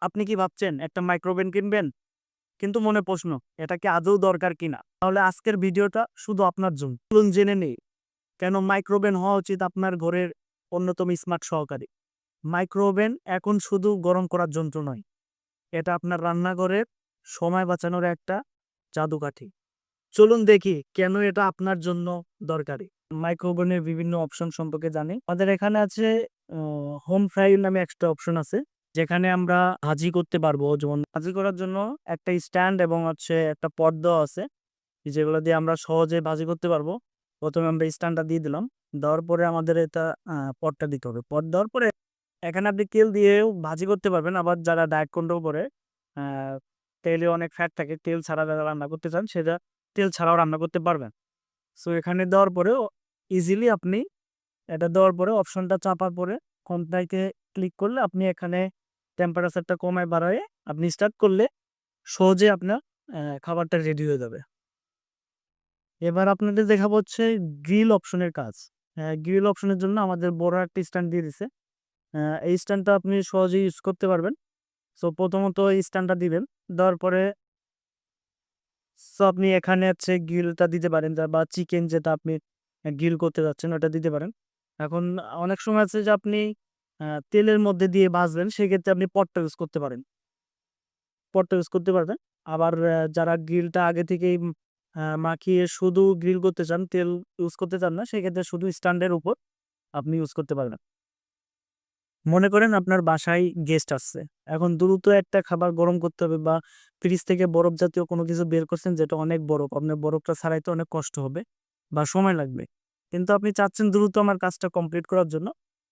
আপনি কি ভাবছেন একটা মাইক্রোওভেন কিনবেন? কিন্তু মনে প্রশ্ন, এটা কি আদৌ দরকার কিনা? তাহলে আজকের ভিডিওটা শুধু আপনার জন্য। চলুন জেনে নেই কেন মাইক্রোওভেন হওয়া উচিত আপনার ঘরের অন্যতম স্মার্ট সহকারী। মাইক্রোওভেন এখন শুধু গরম করার যন্ত্র নয়, এটা আপনার রান্নাঘরের সময় বাঁচানোর একটা জাদুকাঠি। চলুন দেখি কেন এটা আপনার জন্য দরকারি। মাইক্রোওভেনের বিভিন্ন অপশন সম্পর্কে জানি। আমাদের এখানে আছে হোম ফ্রাই নামে একটা অপশন আছে, যেখানে আমরা ভাজি করতে পারবো। যেমন ভাজি করার জন্য একটা স্ট্যান্ড এবং একটা পট দেওয়া আছে, যেগুলো দিয়ে আমরা সহজে ভাজি করতে পারবো। প্রথমে আমরা স্ট্যান্ডটা দিয়ে দিলাম, দেওয়ার পরে আমাদের এটা পটটা দিতে হবে। পট দেওয়ার পরে এখানে আপনি তেল দিয়েও ভাজি করতে পারবেন। আবার যারা ডায়েট কন্ট্রোল করে, আহ, তেলে অনেক ফ্যাট থাকে, তেল ছাড়া যারা রান্না করতে চান সেটা তেল ছাড়াও রান্না করতে পারবেন। সো এখানে দেওয়ার পরেও ইজিলি আপনি এটা দেওয়ার পরে অপশনটা চাপার পরে কন্টাইতে ক্লিক করলে আপনি এখানে টেম্পারেচারটা কমায় বাড়ায় আপনি স্টার্ট করলে সহজে আপনার খাবারটা রেডি হয়ে যাবে। এবার আপনাদের দেখাবো হচ্ছে গ্রিল অপশনের কাজ। গ্রিল অপশনের জন্য আমাদের বড় একটা স্ট্যান্ড দিয়ে দিছে। এই স্ট্যান্ডটা আপনি সহজেই ইউজ করতে পারবেন। সো প্রথমত এই স্ট্যান্ডটা দিবেন, দেওয়ার পরে সো আপনি এখানে হচ্ছে গ্রিলটা দিতে পারেন, বা চিকেন যেটা আপনি গ্রিল করতে যাচ্ছেন ওটা দিতে পারেন। এখন অনেক সময় আছে যে আপনি তেলের মধ্যে দিয়ে ভাজবেন, সেক্ষেত্রে আপনি পটটা ইউজ করতে পারেন, পটটা ইউজ করতে পারবেন। আবার যারা গ্রিলটা আগে থেকেই মাখিয়ে শুধু গ্রিল করতে চান, তেল ইউজ করতে চান না, সেক্ষেত্রে শুধু স্ট্যান্ডের উপর আপনি ইউজ করতে পারবেন। মনে করেন আপনার বাসায় গেস্ট আসছে, এখন দ্রুত একটা খাবার গরম করতে হবে, বা ফ্রিজ থেকে বরফ জাতীয় কোনো কিছু বের করছেন যেটা অনেক বরফ, আপনার বরফটা ছাড়াইতে অনেক কষ্ট হবে বা সময় লাগবে, কিন্তু আপনি চাচ্ছেন দ্রুত আমার কাজটা কমপ্লিট করার জন্য।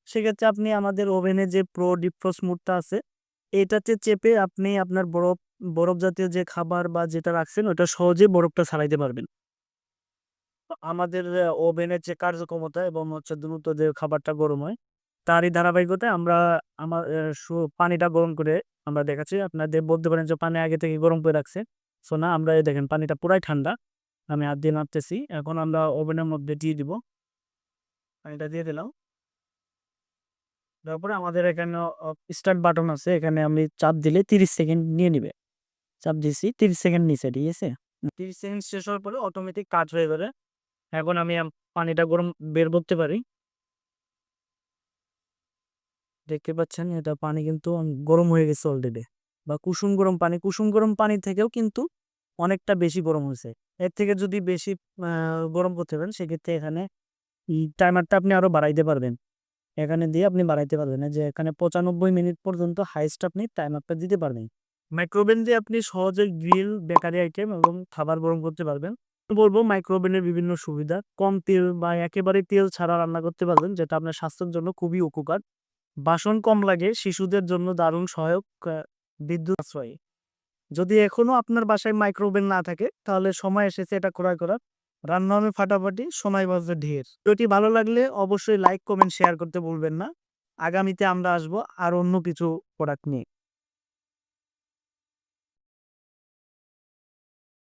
সেক্ষেত্রে আপনি আমাদের ওভেনে যে প্রো ডিফ্রস্ট মোডটা আছে, এটাতে চেপে আপনি আপনার বরফ বরফ জাতীয় যে খাবার বা যেটা রাখছেন ওটা সহজে বরফটা ছাড়াইতে পারবেন। তো আমাদের ওভেনের যে কার্যক্ষমতা এবং দ্রুত যে খাবারটা গরম হয়, তারই ধারাবাহিকতায় আমরা আমার পানিটা গরম করে আমরা দেখাচ্ছি। আপনাদের বলতে পারেন যে পানি আগে থেকে গরম করে রাখছে, সো না, আমরা এই দেখেন পানিটা পুরাই ঠান্ডা। আমি হাত দিয়ে নাড়তেছি, এখন আমরা ওভেনের মধ্যে দিয়ে দিব। পানিটা দিয়ে দিলাম, তারপরে আমাদের এখানে স্টার্ট বাটন আছে, এখানে আমি চাপ দিলে 30 সেকেন্ড নিয়ে নিবে। চাপ দিছি, 30 সেকেন্ড নিচে, ঠিক আছে। 30 সেকেন্ড শেষ হওয়ার পরে অটোমেটিক কাজ হয়ে যাবে। এখন আমি পানিটা গরম বের করতে পারি। দেখতে পাচ্ছেন এটা পানি কিন্তু গরম হয়ে গেছে অলরেডি, বা কুসুম গরম পানি। কুসুম গরম পানি থেকেও কিন্তু অনেকটা বেশি গরম হয়েছে। এর থেকে যদি বেশি গরম করতে পারেন, সেক্ষেত্রে এখানে টাইমারটা আপনি আরো বাড়াইতে পারবেন। এখানে দিয়ে আপনি বাড়াইতে পারবেন, যে এখানে 95 মিনিট পর্যন্ত হাইস্ট আপনি টাইমারটা দিতে পারবেন। মাইক্রোওভেন দিয়ে আপনি সহজে গ্রিল, বেকারি আইটেম এবং খাবার গরম করতে পারবেন। বলবো মাইক্রোওভেনের বিভিন্ন সুবিধা: কম তেল বা একেবারে তেল ছাড়া রান্না করতে পারবেন, যেটা আপনার স্বাস্থ্যের জন্য খুবই উপকার। বাসন কম লাগে, শিশুদের জন্য দারুণ সহায়ক, বিদ্যুৎ সাশ্রয়ী। যদি এখনো আপনার বাসায় মাইক্রোওভেন না থাকে, তাহলে সময় এসেছে এটা ক্রয় করার। রান্না হবে ফাটাফাটি, সময় বাঁচবে ঢের। ভিডিওটি ভালো লাগলে অবশ্যই লাইক, কমেন্ট, শেয়ার করতে ভুলবেন না। আগামীতে আমরা আসবো আর অন্য কিছু প্রোডাক্ট নিয়ে।